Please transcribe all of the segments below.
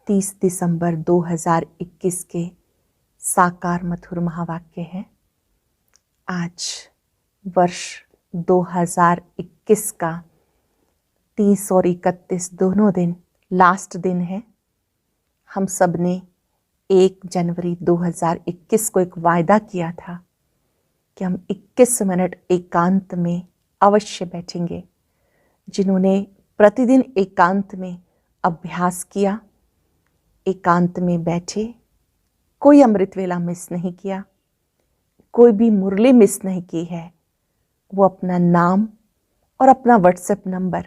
30 दिसंबर 2021 के साकार मधुर महावाक्य हैं। आज वर्ष 2021 का 30 और 31 दोनों दिन लास्ट दिन है। हम सब ने 1 जनवरी 2021 को एक वायदा किया था कि हम 21 मिनट एकांत में अवश्य बैठेंगे। जिन्होंने प्रतिदिन एकांत में अभ्यास किया, एकांत में बैठे, कोई अमृत वेला मिस नहीं किया, कोई भी मुरली मिस नहीं की है, वो अपना नाम और अपना व्हाट्सएप नंबर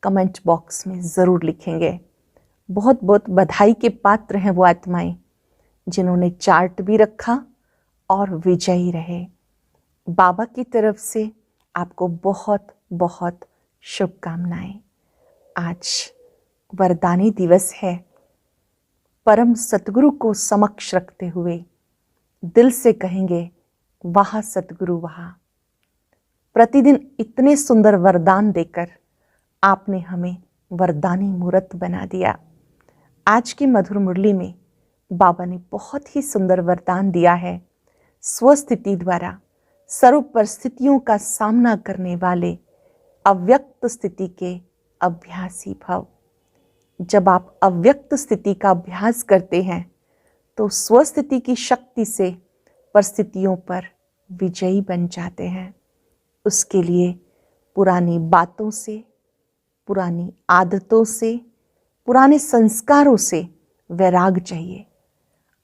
कमेंट बॉक्स में ज़रूर लिखेंगे। बहुत बहुत बधाई के पात्र हैं वो आत्माएं जिन्होंने चार्ट भी रखा और विजयी रहे। बाबा की तरफ से आपको बहुत बहुत शुभकामनाएं। आज वरदानी दिवस है। परम सतगुरु को समक्ष रखते हुए दिल से कहेंगे, वाह सतगुरु वाह। प्रतिदिन इतने सुंदर वरदान देकर आपने हमें वरदानी मूर्त बना दिया। आज की मधुर मुरली में बाबा ने बहुत ही सुंदर वरदान दिया है। स्वस्थिति द्वारा सर्व परिस्थितियों का सामना करने वाले अव्यक्त स्थिति के अभ्यासी भव। जब आप अव्यक्त स्थिति का अभ्यास करते हैं तो स्वस्थिति की शक्ति से परिस्थितियों पर विजयी बन जाते हैं। उसके लिए पुरानी बातों से, पुरानी आदतों से, पुराने संस्कारों से वैराग चाहिए।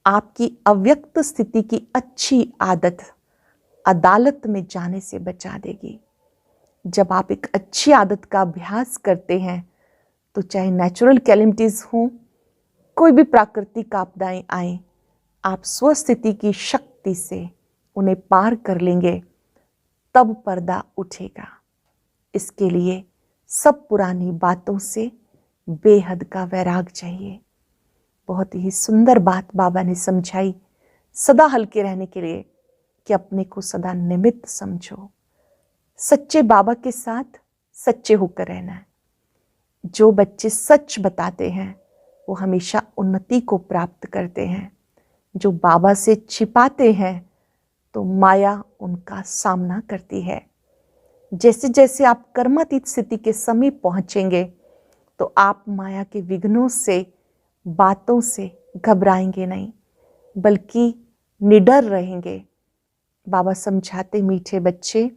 आपकी अव्यक्त स्थिति की अच्छी आदत अदालत में जाने से बचा देगी। जब आप एक अच्छी आदत का अभ्यास करते हैं तो चाहे नेचुरल कैलेमिटीज हों, कोई भी प्राकृतिक आपदाएं आए, आप स्वस्थिति की शक्ति से उन्हें पार कर लेंगे, तब पर्दा उठेगा। इसके लिए सब पुरानी बातों से बेहद का वैराग चाहिए। बहुत ही सुंदर बात बाबा ने समझाई सदा हल्के रहने के लिए कि अपने को सदा निमित्त समझो। सच्चे बाबा के साथ सच्चे होकर रहना है। जो बच्चे सच बताते हैं वो हमेशा उन्नति को प्राप्त करते हैं। जो बाबा से छिपाते हैं तो माया उनका सामना करती है। जैसे जैसे आप कर्मातीत स्थिति के समीप पहुंचेंगे तो आप माया के विघ्नों से, बातों से घबराएंगे नहीं, बल्कि निडर रहेंगे। बाबा समझाते, मीठे बच्चे,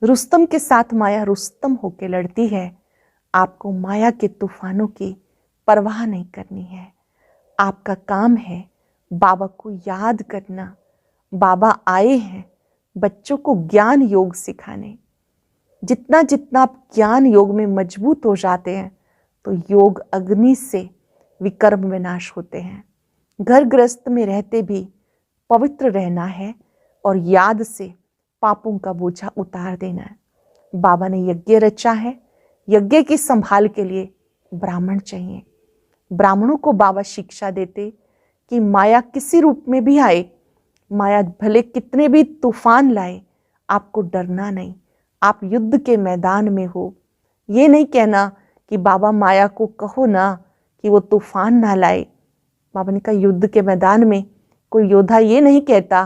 रुस्तम के साथ माया रुस्तम होकर लड़ती है। आपको माया के तूफानों की परवाह नहीं करनी है। आपका काम है बाबा को याद करना। बाबा आए हैं बच्चों को ज्ञान योग सिखाने। जितना जितना आप ज्ञान योग में मजबूत हो जाते हैं तो योग अग्नि से विकर्म विनाश होते हैं। घर गृहस्थ में रहते भी पवित्र रहना है और याद से पापों का बोझा उतार देना है। बाबा ने यज्ञ रचा है। यज्ञ की संभाल के लिए ब्राह्मण चाहिए। ब्राह्मणों को बाबा शिक्षा देते कि माया किसी रूप में भी आए, माया भले कितने भी तूफान लाए, आपको डरना नहीं। आप युद्ध के मैदान में हो। ये नहीं कहना कि बाबा माया को कहो ना कि वो तूफान ना लाए। बाबा ने कहा युद्ध के मैदान में कोई योद्धा ये नहीं कहता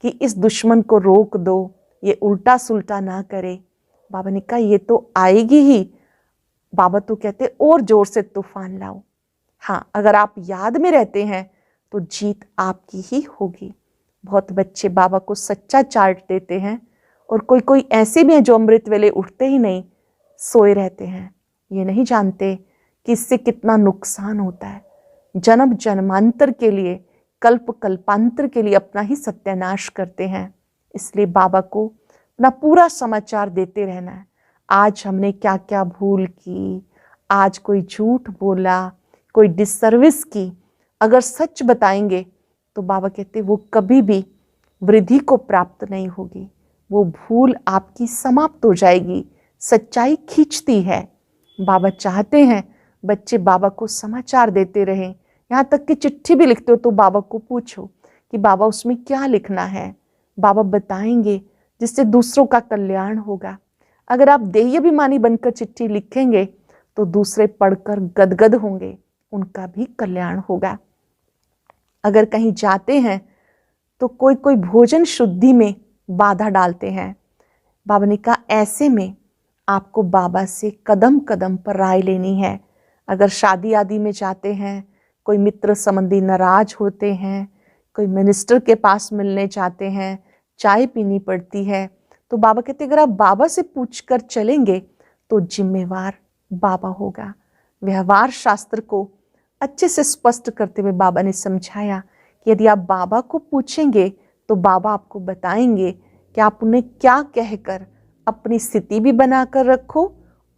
कि इस दुश्मन को रोक दो, ये उल्टा सुल्टा ना करे। बाबा ने कहा ये तो आएगी ही। बाबा तो कहते और जोर से तूफान लाओ। हाँ, अगर आप याद में रहते हैं तो जीत आपकी ही होगी। बहुत बच्चे बाबा को सच्चा चार्ट देते हैं और कोई कोई ऐसे भी हैं जो अमृत वेले उठते ही नहीं, सोए रहते हैं। ये नहीं जानते कि इससे कितना नुकसान होता है। जन्म जन्मांतर के लिए, कल्प कल्पांतर के लिए अपना ही सत्यानाश करते हैं। इसलिए बाबा को अपना पूरा समाचार देते रहना है। आज हमने क्या क्या भूल की, आज कोई झूठ बोला, कोई डिससर्विस की, अगर सच बताएंगे तो बाबा कहते वो कभी भी वृद्धि को प्राप्त नहीं होगी। वो भूल आपकी समाप्त हो जाएगी। सच्चाई खींचती है। बाबा चाहते हैं बच्चे बाबा को समाचार देते रहें। यहाँ तक कि चिट्ठी भी लिखते हो तो बाबा को पूछो कि बाबा उसमें क्या लिखना है। बाबा बताएंगे जिससे दूसरों का कल्याण होगा। अगर आप देह्याभिमानी बनकर चिट्ठी लिखेंगे तो दूसरे पढ़कर गदगद होंगे, उनका भी कल्याण होगा। अगर कहीं जाते हैं तो कोई कोई भोजन शुद्धि में बाधा डालते हैं। बाबा ने कहा ऐसे में आपको बाबा से कदम कदम पर राय लेनी है। अगर शादी आदि में जाते हैं, कोई मित्र संबंधी नाराज होते हैं, कोई मिनिस्टर के पास मिलने जाते हैं, चाय पीनी पड़ती है, तो बाबा कहते अगर आप बाबा से पूछकर चलेंगे तो जिम्मेवार बाबा होगा। व्यवहार शास्त्र को अच्छे से स्पष्ट करते हुए बाबा ने समझाया कि यदि आप बाबा को पूछेंगे तो बाबा आपको बताएंगे कि आप उन्हें क्या कहकर अपनी स्थिति भी बनाकर रखो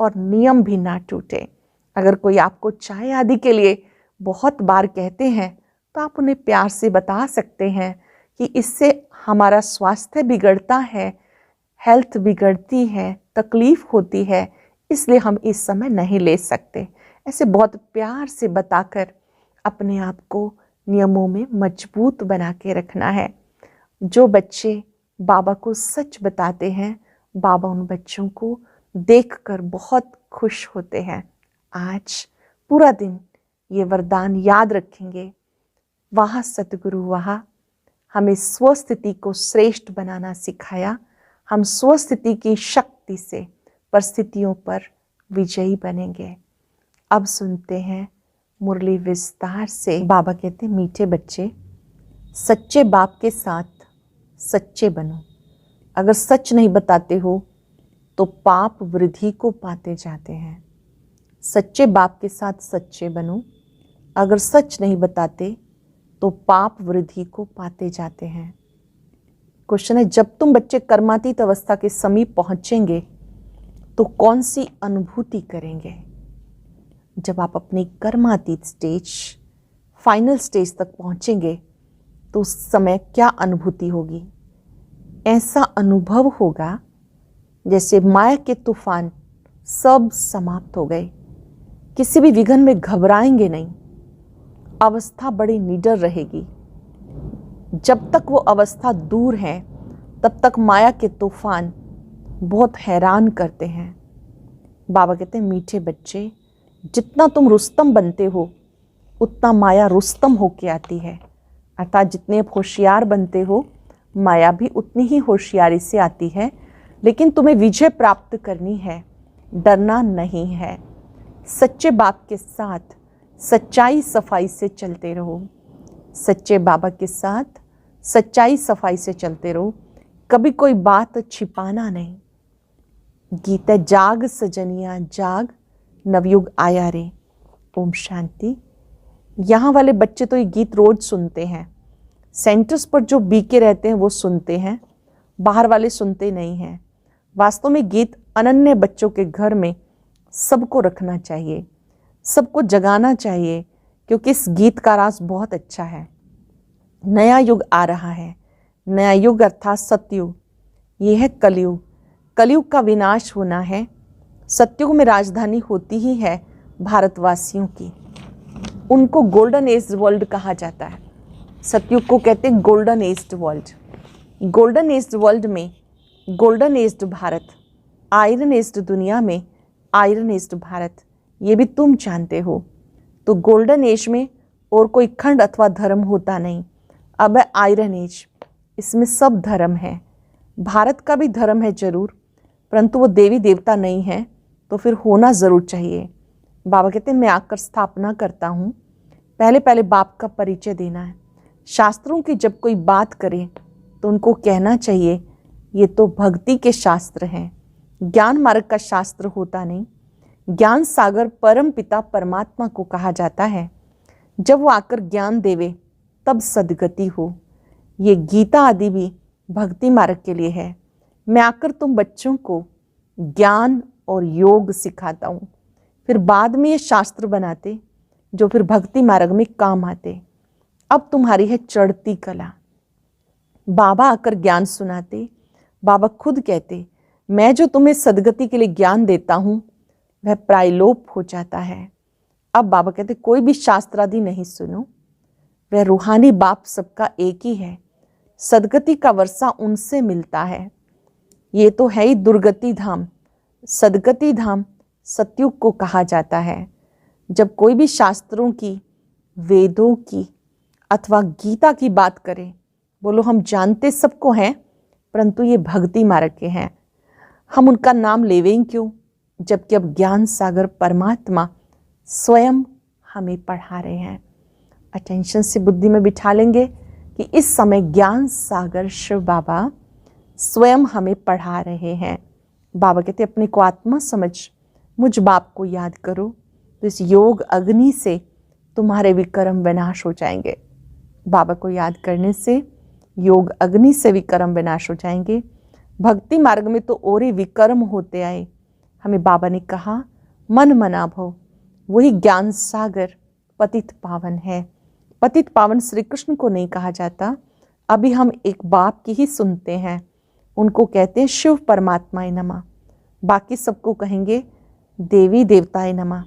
और नियम भी ना टूटे। अगर कोई आपको चाय आदि के लिए बहुत बार कहते हैं तो आप उन्हें प्यार से बता सकते हैं कि इससे हमारा स्वास्थ्य बिगड़ता है, हेल्थ बिगड़ती है, तकलीफ होती है, इसलिए हम इस समय नहीं ले सकते। ऐसे बहुत प्यार से बताकर अपने आप को नियमों में मजबूत बना के रखना है। जो बच्चे बाबा को सच बताते हैं, बाबा उन बच्चों को देखकर बहुत खुश होते हैं। आज पूरा दिन ये वरदान याद रखेंगे। वहाँ सतगुरु वहाँ हमें स्वस्थिति को श्रेष्ठ बनाना सिखाया। हम स्वस्थिति की शक्ति से परिस्थितियों पर विजयी बनेंगे। अब सुनते हैं मुरली विस्तार से। बाबा कहते मीठे बच्चे, सच्चे बाप के साथ सच्चे बनो। अगर सच नहीं बताते हो तो पाप वृद्धि को पाते जाते हैं। सच्चे बाप के साथ सच्चे बनो। अगर सच नहीं बताते तो पाप वृद्धि को पाते जाते हैं। क्वेश्चन है, जब तुम बच्चे कर्मातीत अवस्था के समीप पहुंचेंगे तो कौन सी अनुभूति करेंगे? जब आप अपनी कर्मातीत स्टेज, फाइनल स्टेज तक पहुंचेंगे तो उस समय क्या अनुभूति होगी? ऐसा अनुभव होगा जैसे माया के तूफान सब समाप्त हो गए। किसी भी विघ्न में घबराएंगे नहीं। अवस्था बड़ी निडर रहेगी। जब तक वो अवस्था दूर है तब तक माया के तूफान बहुत हैरान करते हैं। बाबा कहते हैं मीठे बच्चे, जितना तुम रुस्तम बनते हो उतना माया रुस्तम होके आती है। अर्थात जितने होशियार बनते हो माया भी उतनी ही होशियारी से आती है। लेकिन तुम्हें विजय प्राप्त करनी है, डरना नहीं है। सच्चे बाप के साथ सच्चाई सफाई से चलते रहो। सच्चे बाबा के साथ सच्चाई सफाई से चलते रहो। कभी कोई बात छिपाना नहीं। गीत है, जाग सजनिया जाग, नवयुग आया रे। ओम शांति। यहाँ वाले बच्चे तो ये गीत रोज सुनते हैं। सेंटर्स पर जो बीके रहते हैं वो सुनते हैं, बाहर वाले सुनते नहीं हैं। वास्तव में गीत अनन्य बच्चों के घर में सबको रखना चाहिए, सबको जगाना चाहिए, क्योंकि इस गीत का राज बहुत अच्छा है। नया युग आ रहा है। नया युग अर्थात सतयुग। ये है कलयुग। कलयुग का विनाश होना है। सतयुग में राजधानी होती ही है भारतवासियों की। उनको गोल्डन एज वर्ल्ड कहा जाता है। सतयुग को कहते हैं golden aged world. Golden aged world में golden aged Bharat, iron aged दुनिया में आयरन एज्ड भारत, ये भी तुम जानते हो। तो गोल्डन एज में और कोई खंड अथवा धर्म होता नहीं। अब है आयरन एज, इसमें सब धर्म है। भारत का भी धर्म है जरूर, परंतु वो देवी देवता नहीं है, तो फिर होना ज़रूर चाहिए। बाबा कहते हैं मैं आकर स्थापना करता हूँ। पहले पहले बाप का परिचय देना है। शास्त्रों की जब कोई बात करे तो उनको कहना चाहिए ये तो भक्ति के शास्त्र हैं, ज्ञान मार्ग का शास्त्र होता नहीं। ज्ञान सागर परम पिता परमात्मा को कहा जाता है। जब वो आकर ज्ञान देवे तब सदगति हो। ये गीता आदि भी भक्ति मार्ग के लिए है। मैं आकर तुम बच्चों को ज्ञान और योग सिखाता हूँ, फिर बाद में ये शास्त्र बनाते जो फिर भक्ति मार्ग में काम आते। अब तुम्हारी है चढ़ती कला। बाबा आकर ज्ञान सुनाते। बाबा खुद कहते मैं जो तुम्हें सदगति के लिए ज्ञान देता हूँ वह प्रायलोप हो जाता है। अब बाबा कहते कोई भी शास्त्र आदि नहीं सुनो, वह रूहानी बाप सबका एक ही है। सदगति का वर्षा उनसे मिलता है। ये तो है ही दुर्गति धाम। सदगति धाम सतयुग को कहा जाता है। जब कोई भी शास्त्रों की, वेदों की अथवा गीता की बात करें, बोलो हम जानते सबको हैं, परंतु ये भक्ति मार्ग के हैं, हम उनका नाम लेवें क्यों, जबकि अब ज्ञान सागर परमात्मा स्वयं हमें पढ़ा रहे हैं। अटेंशन से बुद्धि में बिठा लेंगे कि इस समय ज्ञान सागर शिव बाबा स्वयं हमें पढ़ा रहे हैं। बाबा कहते अपने को आत्मा समझ, मुझ बाप को याद करो, तो इस योग अग्नि से तुम्हारे विकर्म विनाश हो जाएंगे। बाबा को याद करने से योग अग्नि से विकर्म विनाश हो जाएंगे। भक्ति मार्ग में तो और ही विकर्म होते आए। हमें बाबा ने कहा मन मना भव, वही ज्ञान सागर पतित पावन है। पतित पावन श्री कृष्ण को नहीं कहा जाता। अभी हम एक बाप की ही सुनते हैं, उनको कहते हैं शिव परमात्माए नमः, बाकी सबको कहेंगे देवी देवताए नमः।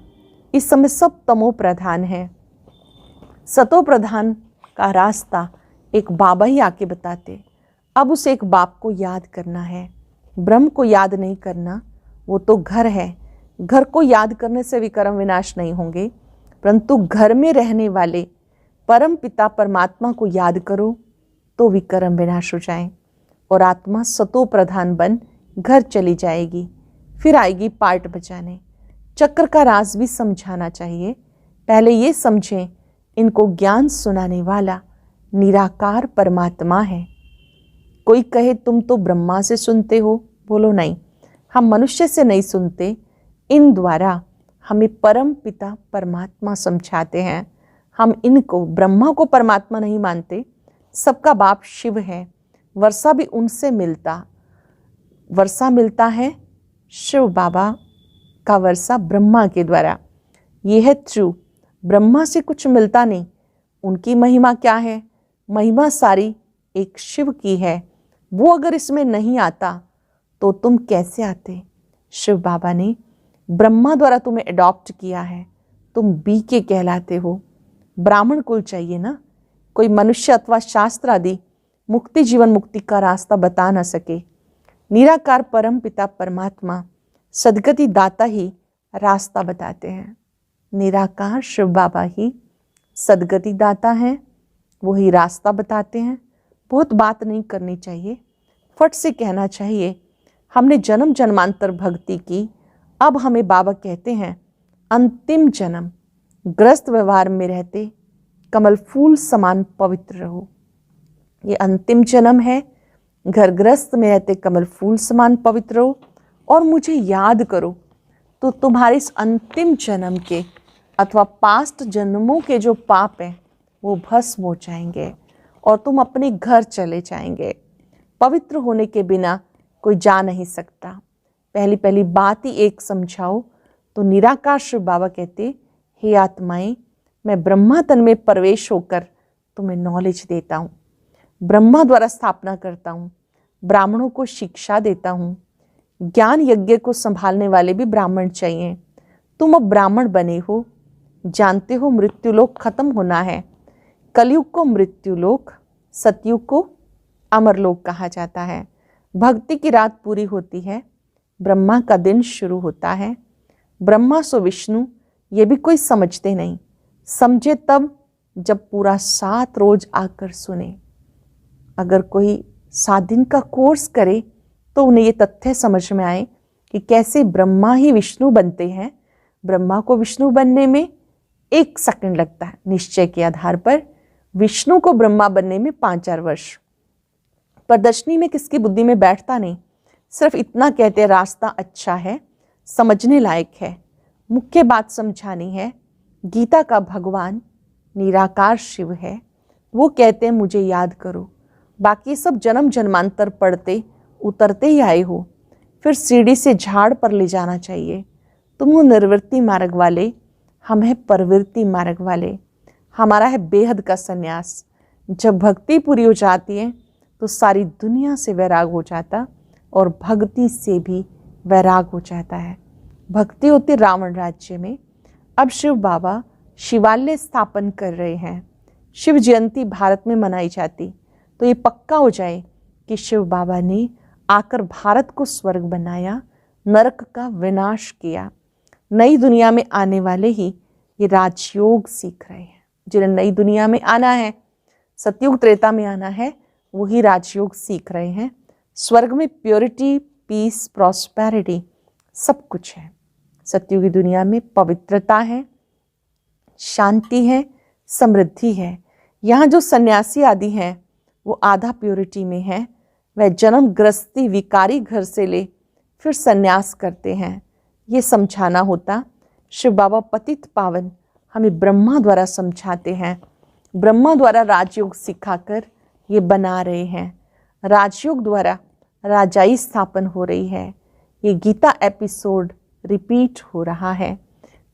इस समय सब तमो प्रधान है, सतो प्रधान का रास्ता एक बाबा ही आके बताते। अब उस एक बाप को याद करना है, ब्रह्म को याद नहीं करना, वो तो घर है। घर को याद करने से विकर्म विनाश नहीं होंगे, परंतु घर में रहने वाले परम पिता परमात्मा को याद करो तो विकर्म विनाश हो जाए और आत्मा सतो प्रधान बन घर चली जाएगी। फिर आएगी पार्ट बजाने। चक्र का राज भी समझाना चाहिए। पहले ये समझें, इनको ज्ञान सुनाने वाला निराकार परमात्मा है। कोई कहे तुम तो ब्रह्मा से सुनते हो, बोलो नहीं, हम मनुष्य से नहीं सुनते, इन द्वारा हमें परम पिता परमात्मा समझाते हैं। हम इनको, ब्रह्मा को परमात्मा नहीं मानते, सबका बाप शिव है। वर्षा भी उनसे मिलता, वर्षा मिलता है शिव बाबा का वर्षा ब्रह्मा के द्वारा। ये है ट्रू, ब्रह्मा से कुछ मिलता नहीं। उनकी महिमा क्या है? महिमा सारी एक शिव की है। वो अगर इसमें नहीं आता तो तुम कैसे आते? शिव बाबा ने ब्रह्मा द्वारा तुम्हें अडॉप्ट किया है, तुम बी के कहलाते हो। ब्राह्मण कुल चाहिए ना, कोई मनुष्य अथवा शास्त्र आदि मुक्ति, जीवन मुक्ति का रास्ता बता न सके। निराकार परम पिता परमात्मा सदगति दाता ही रास्ता बताते हैं। निराकार शिव बाबा ही सदगति दाता हैं, वही रास्ता बताते हैं। बहुत बात नहीं करनी चाहिए, फट से कहना चाहिए हमने जन्म जन्मांतर भक्ति की, अब हमें बाबा कहते हैं अंतिम जन्म ग्रस्त व्यवहार में रहते कमल फूल समान पवित्र रहो। ये अंतिम जन्म है, घर ग्रस्त में रहते कमल फूल समान पवित्र रहो और मुझे याद करो, तो तुम्हारे इस अंतिम जन्म के अथवा पास्ट जन्मों के जो पाप हैं वो भस्म हो जाएंगे और तुम अपने घर चले जाएंगे। पवित्र होने के बिना कोई जा नहीं सकता। पहली पहली बात ही एक समझाओ तो निराकार शिव बाबा कहते, हे आत्माएं, मैं ब्रह्मा तन में प्रवेश होकर तुम्हें नॉलेज देता हूँ, ब्रह्मा द्वारा स्थापना करता हूँ, ब्राह्मणों को शिक्षा देता हूँ। ज्ञान यज्ञ को संभालने वाले भी ब्राह्मण चाहिए। तुम अब ब्राह्मण बने हो, जानते हो मृत्युलोक खत्म होना है। कलयुग को मृत्युलोक, सतयुग को अमरलोक कहा जाता है। भक्ति की रात पूरी होती है, ब्रह्मा का दिन शुरू होता है। ब्रह्मा सो विष्णु ये भी कोई समझते नहीं, समझे तब जब पूरा 7 रोज आकर सुने। अगर कोई 7 दिन का कोर्स करे तो उन्हें ये तथ्य समझ में आए कि कैसे ब्रह्मा ही विष्णु बनते हैं। ब्रह्मा को विष्णु बनने में 1 सेकंड लगता है, निश्चय के आधार पर विष्णु को ब्रह्मा बनने में 5-4 वर्ष। प्रदर्शनी में किसकी बुद्धि में बैठता नहीं, सिर्फ इतना कहते रास्ता अच्छा है, समझने लायक है। मुख्य बात समझानी है। गीता का भगवान निराकार शिव है, वो कहते हैं मुझे याद करो। बाकी सब जन्म जन्मांतर पढ़ते उतरते ही आए हो, फिर सीढ़ी से झाड़ पर ले जाना चाहिए। तुम हो निर्वृत्ति मार्ग वाले, हम हैं प्रवृत्ति मार्ग वाले। हमारा है बेहद का संन्यास। जब भक्ति पूरी हो जाती है तो सारी दुनिया से वैराग हो जाता और भक्ति से भी वैराग हो जाता है। भक्ति होती रावण राज्य में। अब शिव बाबा शिवालय स्थापन कर रहे हैं। शिव जयंती भारत में मनाई जाती तो ये पक्का हो जाए कि शिव बाबा ने आकर भारत को स्वर्ग बनाया, नरक का विनाश किया। नई दुनिया में आने वाले ही ये राजयोग सीख रहे हैं। जिन्हें नई दुनिया में आना है, सतयुग त्रेता में आना है, वही राजयोग सीख रहे हैं। स्वर्ग में प्योरिटी, पीस, प्रॉस्पेरिटी सब कुछ है। सतयुगी दुनिया में पवित्रता है, शांति है, समृद्धि है। यहाँ जो सन्यासी आदि हैं वो आधा प्योरिटी में है। वह जन्म गृहस्थी विकारी घर से ले फिर सन्यास करते हैं। ये समझाना होता। शिव बाबा पतित पावन हमें ब्रह्मा द्वारा समझाते हैं। ब्रह्मा द्वारा राजयोग सिखाकर ये बना रहे हैं। राजयोग द्वारा राजाई स्थापन हो रही है। ये गीता एपिसोड रिपीट हो रहा है।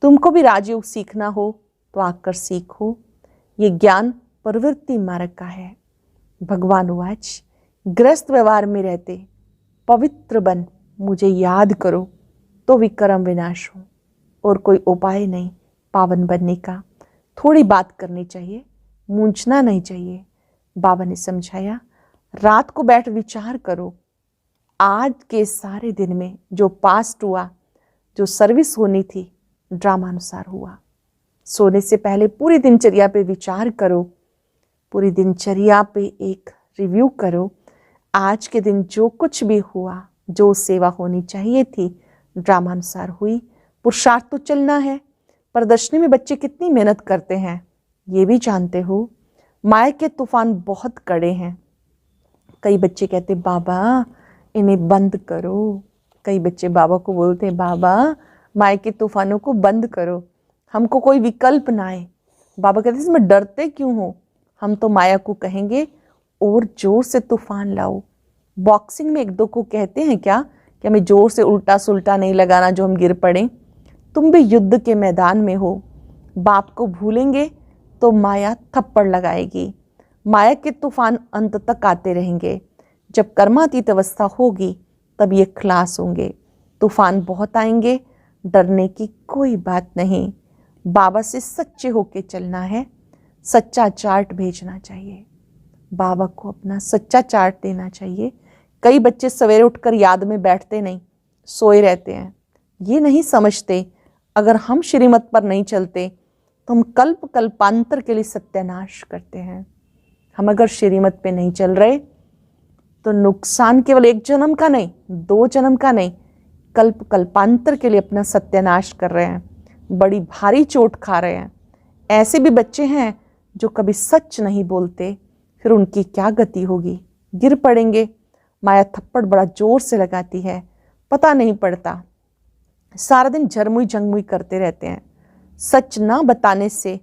तुमको भी राजयोग सीखना हो तो आकर सीखो। ये ज्ञान प्रवृत्ति मार्ग का है। भगवान वाच, गृहस्थ व्यवहार में रहते पवित्र बन मुझे याद करो तो विक्रम विनाश हो। और कोई उपाय नहीं पावन बनने का। थोड़ी बात करनी चाहिए, मूंझना नहीं चाहिए। बाबा ने समझाया, रात को बैठ विचार करो, आज के सारे दिन में जो पास्ट हुआ, जो सर्विस होनी थी, ड्रामा अनुसार हुआ। सोने से पहले पूरी दिनचर्या पे विचार करो, पूरी दिनचर्या पे एक रिव्यू करो। आज के दिन जो कुछ भी हुआ, जो सेवा होनी चाहिए थी, ड्रामा अनुसार हुई। पुरुषार्थ तो चलना है। प्रदर्शनी में बच्चे कितनी मेहनत करते हैं ये भी जानते हो। माया के तूफान बहुत कड़े हैं। कई बच्चे कहते बाबा इन्हें बंद करो। कई बच्चे बाबा को बोलते बाबा माया के तूफानों को बंद करो, हमको कोई विकल्प ना आए। बाबा कहते इसमें डरते क्यों हो? हम तो माया को कहेंगे और जोर से तूफान लाओ। बॉक्सिंग में एक दो को कहते हैं क्या कि हमें जोर से उल्टा सुल्टा नहीं लगाना जो हम गिर पड़े। तुम भी युद्ध के मैदान में हो। बाप को भूलेंगे तो माया थप्पड़ लगाएगी। माया के तूफान अंत तक आते रहेंगे। जब कर्मातीत अवस्था होगी तब ये खलास होंगे। तूफान बहुत आएंगे, डरने की कोई बात नहीं। बाबा से सच्चे होके चलना है। सच्चा चार्ट भेजना चाहिए। बाबा को अपना सच्चा चार्ट देना चाहिए। कई बच्चे सवेरे उठकर याद में बैठते नहीं, सोए रहते हैं। ये नहीं समझते अगर हम श्रीमत पर नहीं चलते तो हम कल्प कल्पांतर के लिए सत्यानाश करते हैं। हम अगर श्रीमत पे नहीं चल रहे तो नुकसान केवल एक जन्म का नहीं, 2 जन्म का नहीं, कल्प कल्पांतर के लिए अपना सत्यानाश कर रहे हैं। बड़ी भारी चोट खा रहे हैं। ऐसे भी बच्चे हैं जो कभी सच नहीं बोलते, फिर उनकी क्या गति होगी? गिर पड़ेंगे। माया थप्पड़ बड़ा जोर से लगाती है, पता नहीं पड़ता। सारा दिन झरमुई जंगमुई करते रहते हैं। सच ना बताने से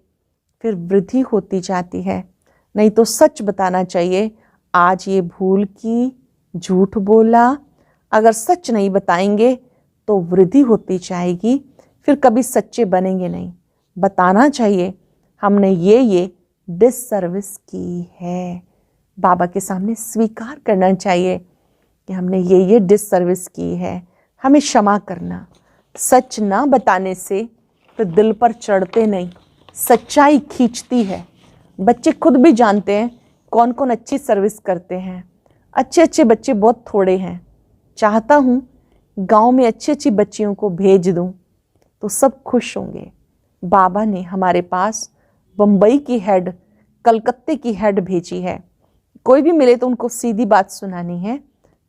फिर वृद्धि होती जाती है। नहीं तो सच बताना चाहिए, आज ये भूल की, झूठ बोला। अगर सच नहीं बताएंगे तो वृद्धि होती जाएगी, फिर कभी सच्चे बनेंगे नहीं। बताना चाहिए हमने ये डिससर्विस की है। बाबा के सामने स्वीकार करना चाहिए कि हमने ये डिससर्विस की है, हमें क्षमा करना। सच ना बताने से तो दिल पर चढ़ते नहीं, सच्चाई खींचती है। बच्चे खुद भी जानते हैं कौन कौन अच्छी सर्विस करते हैं। अच्छे अच्छे बच्चे बहुत थोड़े हैं। चाहता हूँ गांव में अच्छी अच्छी बच्चियों को भेज दूँ तो सब खुश होंगे। बाबा ने हमारे पास बम्बई की हेड, कलकत्ते की हेड भेजी है। कोई भी मिले तो उनको सीधी बात सुनानी है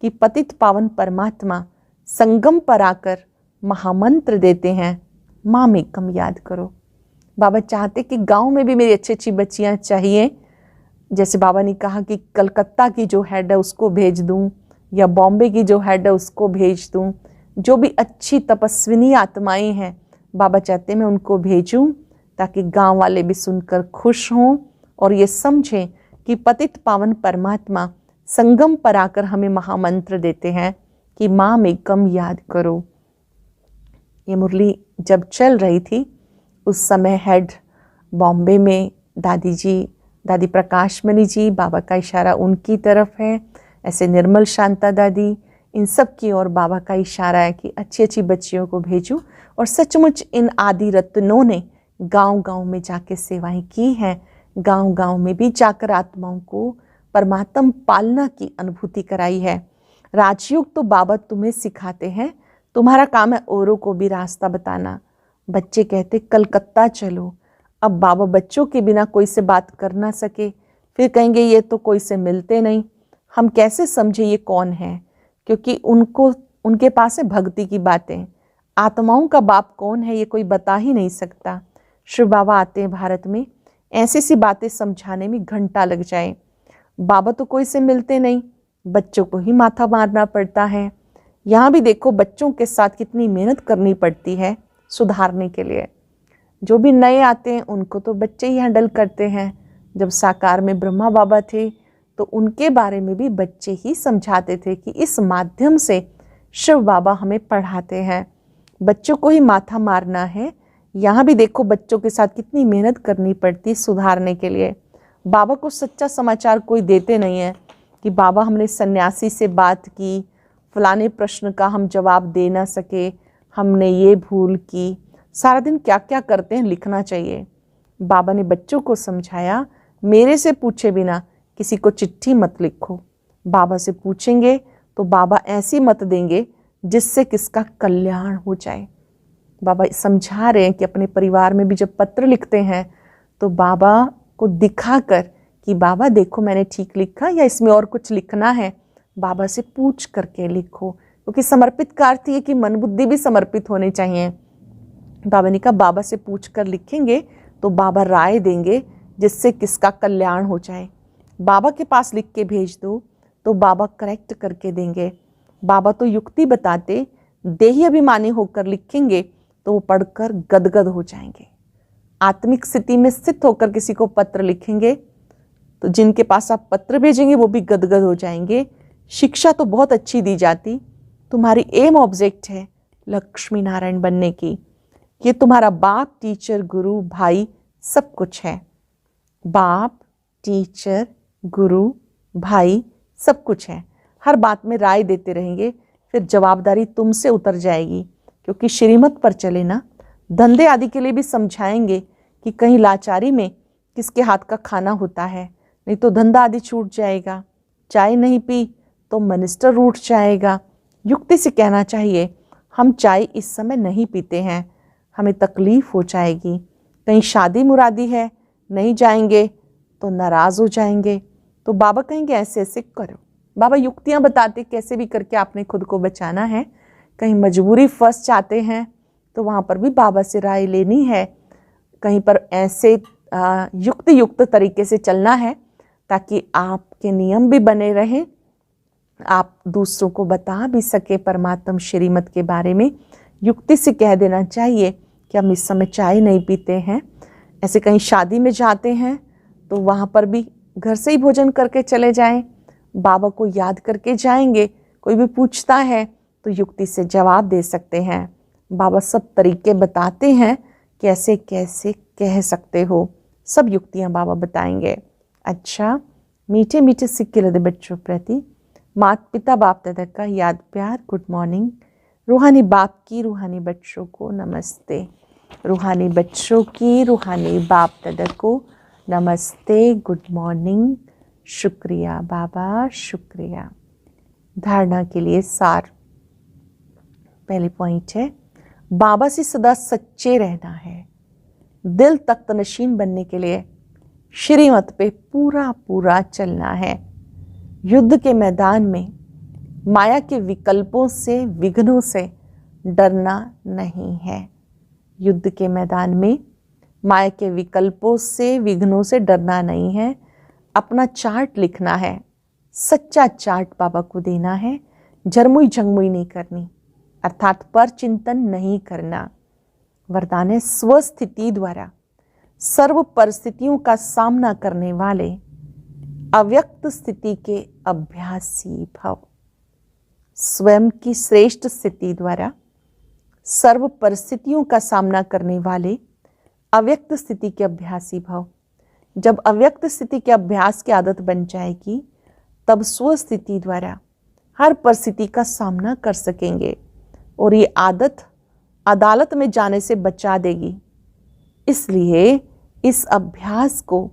कि पतित पावन परमात्मा संगम पर आकर महामंत्र देते हैं, माँ में कम याद करो। बाबा चाहते कि गांव में भी मेरी अच्छी अच्छी बच्चियां चाहिए। जैसे बाबा ने कहा कि कलकत्ता की जो हेड है उसको भेज दूं या बॉम्बे की जो हेड है उसको भेज दूं। जो भी अच्छी तपस्विनी आत्माएं हैं बाबा चाहते मैं उनको भेजूं ताकि गांव वाले भी सुनकर खुश हों और ये समझें कि पतित पावन परमात्मा संगम पर आकर हमें महामंत्र देते हैं कि माँ में कम याद करो। ये मुरली जब चल रही थी उस समय हेड बॉम्बे में दादी प्रकाश मणि जी, बाबा का इशारा उनकी तरफ है। ऐसे निर्मल शांता दादी, इन सब की ओर बाबा का इशारा है कि अच्छी अच्छी बच्चियों को भेजूं। और सचमुच इन आदि रत्नों ने गांव-गांव में जाके सेवाएं की हैं। गांव-गांव में भी जाकर आत्माओं को परमात्म पालना की अनुभूति कराई है। राजयोग तो बाबा तुम्हें सिखाते हैं, तुम्हारा काम है औरों को भी रास्ता बताना। बच्चे कहते कलकत्ता चलो। अब बाबा बच्चों के बिना कोई से बात कर ना सके, फिर कहेंगे ये तो कोई से मिलते नहीं, हम कैसे समझे ये कौन है, क्योंकि उनके पास है भक्ति की बातें। आत्माओं का बाप कौन है ये कोई बता ही नहीं सकता। शिव बाबा आते हैं भारत में, ऐसी सी बातें समझाने में घंटा लग जाए। बाबा तो कोई से मिलते नहीं, बच्चों को ही माथा मारना पड़ता है। यहाँ भी देखो बच्चों के साथ कितनी मेहनत करनी पड़ती है सुधारने के लिए। जो भी नए आते हैं उनको तो बच्चे ही हैंडल करते हैं। जब साकार में ब्रह्मा बाबा थे तो उनके बारे में भी बच्चे ही समझाते थे कि इस माध्यम से शिव बाबा हमें पढ़ाते हैं, बच्चों को ही माथा मारना है। यहाँ भी देखो बच्चों के साथ कितनी मेहनत करनी पड़ती है सुधारने के लिए। बाबा को सच्चा समाचार कोई देते नहीं है कि बाबा हमने सन्यासी से बात की, फलाने प्रश्न का हम जवाब दे ना सके, हमने ये भूल की। सारा दिन क्या क्या करते हैं लिखना चाहिए। बाबा ने बच्चों को समझाया, मेरे से पूछे बिना किसी को चिट्ठी मत लिखो। बाबा से पूछेंगे तो बाबा ऐसी मत देंगे जिससे किसका कल्याण हो जाए। बाबा समझा रहे हैं कि अपने परिवार में भी जब पत्र लिखते हैं तो बाबा को दिखाकर कि बाबा देखो मैंने ठीक लिखा या इसमें और कुछ लिखना है, बाबा से पूछ करके लिखो, क्योंकि समर्पित का अर्थ ये कि मन बुद्धि भी समर्पित होने चाहिए। बाबा ने कहा बाबा से पूछ कर लिखेंगे तो बाबा राय देंगे जिससे किसका कल्याण हो जाए। बाबा के पास लिख के भेज दो तो बाबा करेक्ट करके देंगे। बाबा तो युक्ति बताते, देही अभिमानी होकर लिखेंगे तो वो पढ़कर गदगद हो जाएंगे। आत्मिक स्थिति में स्थित होकर किसी को पत्र लिखेंगे तो जिनके पास आप पत्र भेजेंगे वो भी गदगद हो जाएंगे। शिक्षा तो बहुत अच्छी दी जाती, तुम्हारी एम ऑब्जेक्ट है लक्ष्मी नारायण बनने की। ये तुम्हारा बाप, टीचर, गुरु, भाई सब कुछ है। बाप, टीचर, गुरु, भाई सब कुछ है। हर बात में राय देते रहेंगे, फिर जवाबदारी तुमसे उतर जाएगी, क्योंकि श्रीमत पर चले ना। धंधे आदि के लिए भी समझाएंगे कि कहीं लाचारी में किसके हाथ का खाना होता है, नहीं तो धंधा आदि छूट जाएगा। चाय नहीं पी तो मिनिस्टर रूठ जाएगा। युक्ति से कहना चाहिए हम चाय इस समय नहीं पीते हैं, हमें तकलीफ हो जाएगी। कहीं शादी मुरादी है, नहीं जाएंगे तो नाराज़ हो जाएंगे। तो बाबा कहेंगे ऐसे ऐसे करो। बाबा युक्तियाँ बताते कैसे भी करके आपने खुद को बचाना है। कहीं मजबूरी फंस जाते हैं तो वहाँ पर भी बाबा से राय लेनी है। कहीं पर ऐसे युक्त तरीके से चलना है ताकि आपके नियम भी बने रहें, आप दूसरों को बता भी सके परमात्म श्रीमत के बारे में। युक्ति से कह देना चाहिए कि हम इस समय चाय नहीं पीते हैं। ऐसे कहीं शादी में जाते हैं तो वहाँ पर भी घर से ही भोजन करके चले जाएं, बाबा को याद करके जाएंगे। कोई भी पूछता है तो युक्ति से जवाब दे सकते हैं। बाबा सब तरीके बताते हैं, कैसे कैसे कह सकते हो, सब युक्तियाँ बाबा बताएंगे। अच्छा, मीठे मीठे सिक्के लदे बच्चों प्रति माता पिता बाप दादा का याद प्यार गुड मॉर्निंग। रूहानी बाप की रूहानी बच्चों को नमस्ते। रूहानी बच्चों की रूहानी बाप दादा को नमस्ते, गुड मॉर्निंग। शुक्रिया बाबा, शुक्रिया। धारणा के लिए सार। पहले पॉइंट है, बाबा से सदा सच्चे रहना है। दिल तख्त नशीन बनने के लिए श्रीमत पे पूरा पूरा चलना है। युद्ध के मैदान में माया के विकल्पों से, विघ्नों से डरना नहीं है। युद्ध के मैदान में माया के विकल्पों से, विघ्नों से डरना नहीं है। अपना चार्ट लिखना है, सच्चा चार्ट बाबा को देना है। झरमुई झंगमुई नहीं करनी, अर्थात पर चिंतन नहीं करना। वरदान है, स्वस्थिति द्वारा सर्व परिस्थितियों का सामना करने वाले अव्यक्त स्थिति के अभ्यासी भव। स्वयं की श्रेष्ठ स्थिति द्वारा सर्व परिस्थितियों का सामना करने वाले अव्यक्त स्थिति के अभ्यासी भव। जब अव्यक्त स्थिति के अभ्यास की आदत बन जाएगी तब स्वस्थिति द्वारा हर परिस्थिति का सामना कर सकेंगे, और ये आदत अदालत में जाने से बचा देगी। इसलिए इस अभ्यास को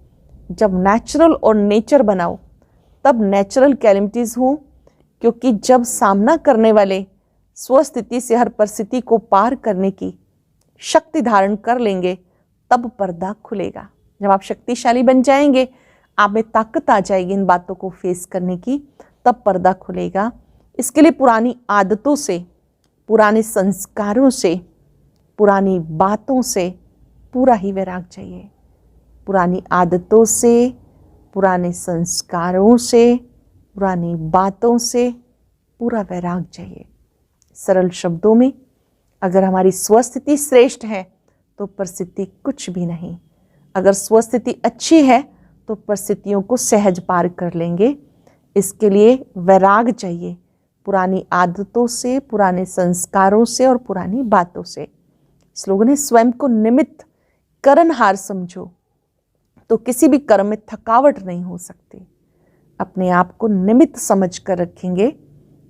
जब नेचुरल और नेचर बनाओ तब नेचुरल कैलेमिटीज हों, क्योंकि जब सामना करने वाले स्वस्थिति से हर परिस्थिति को पार करने की शक्ति धारण कर लेंगे तब पर्दा खुलेगा। जब आप शक्तिशाली बन जाएंगे, आप में ताकत आ जाएगी इन बातों को फेस करने की, तब पर्दा खुलेगा। इसके लिए पुरानी आदतों से, पुराने संस्कारों से, पुरानी बातों से पूरा ही वैराग चाहिए। पुरानी आदतों से, पुराने संस्कारों से, पुरानी बातों से पूरा वैराग चाहिए। सरल शब्दों में, अगर हमारी स्वस्थिति श्रेष्ठ है तो परिस्थिति कुछ भी नहीं। अगर स्वस्थिति अच्छी है तो परिस्थितियों को सहज पार कर लेंगे। इसके लिए वैराग चाहिए, पुरानी आदतों से, पुराने संस्कारों से और पुरानी बातों से। स्लोगन है, स्वयं को निमित्त करनहार समझो तो किसी भी कर्म में थकावट नहीं हो सकती। अपने आप को निमित्त समझ कर रखेंगे,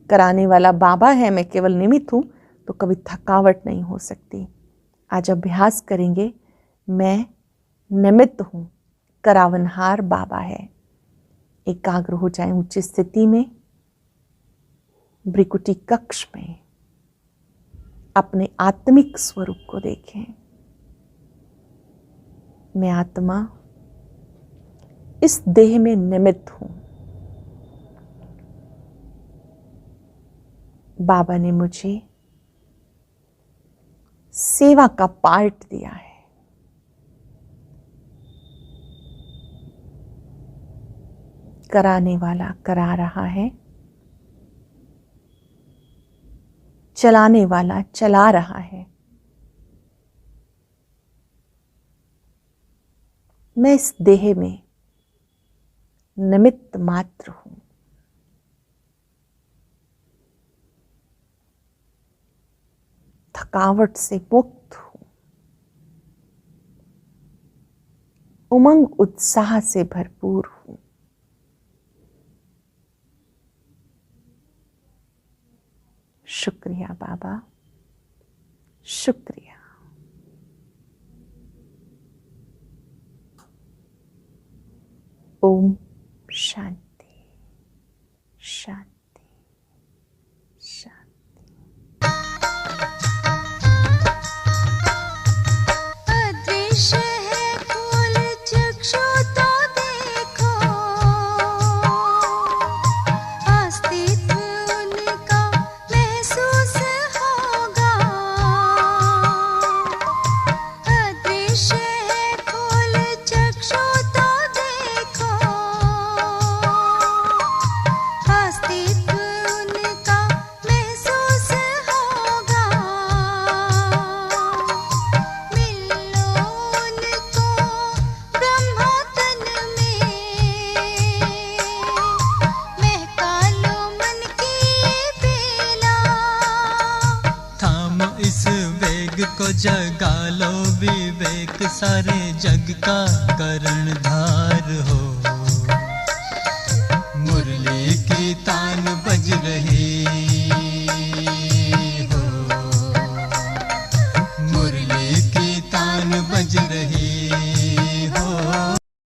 कराने वाला बाबा है, मैं केवल निमित्त हूँ, तो कभी थकावट नहीं हो सकती। आज अभ्यास करेंगे, मैं निमित्त हूँ, करावनहार बाबा है। एकाग्र हो जाएं उच्च स्थिति में, भ्रिकुटी कक्ष में अपने आत्मिक स्वरूप को देखें। मैं आत्मा इस देह में निमित्त हूं। बाबा ने मुझे सेवा का पार्ट दिया है। कराने वाला करा रहा है, चलाने वाला चला रहा है। मैं इस देह में निमित्त मात्र हूं। थकावट से मुक्त हूं, उमंग उत्साह से भरपूर हूं। शुक्रिया बाबा, शुक्रिया। ओम शांति शांति शांति। अदृश्य है खोल चक्षु तो देखो, अस्तित्व उनका महसूस होगा। अदृश्य है खोल चक्षु तो देखो, अस्तित्व उनका महसूस होगा। मिलो उनको ब्रह्मा तन में, महका लो मन की बेला। थाम इस वेग को, जगा लो विवेक, सारे जग का कर्णधार हो। मुरली की तान बज रही,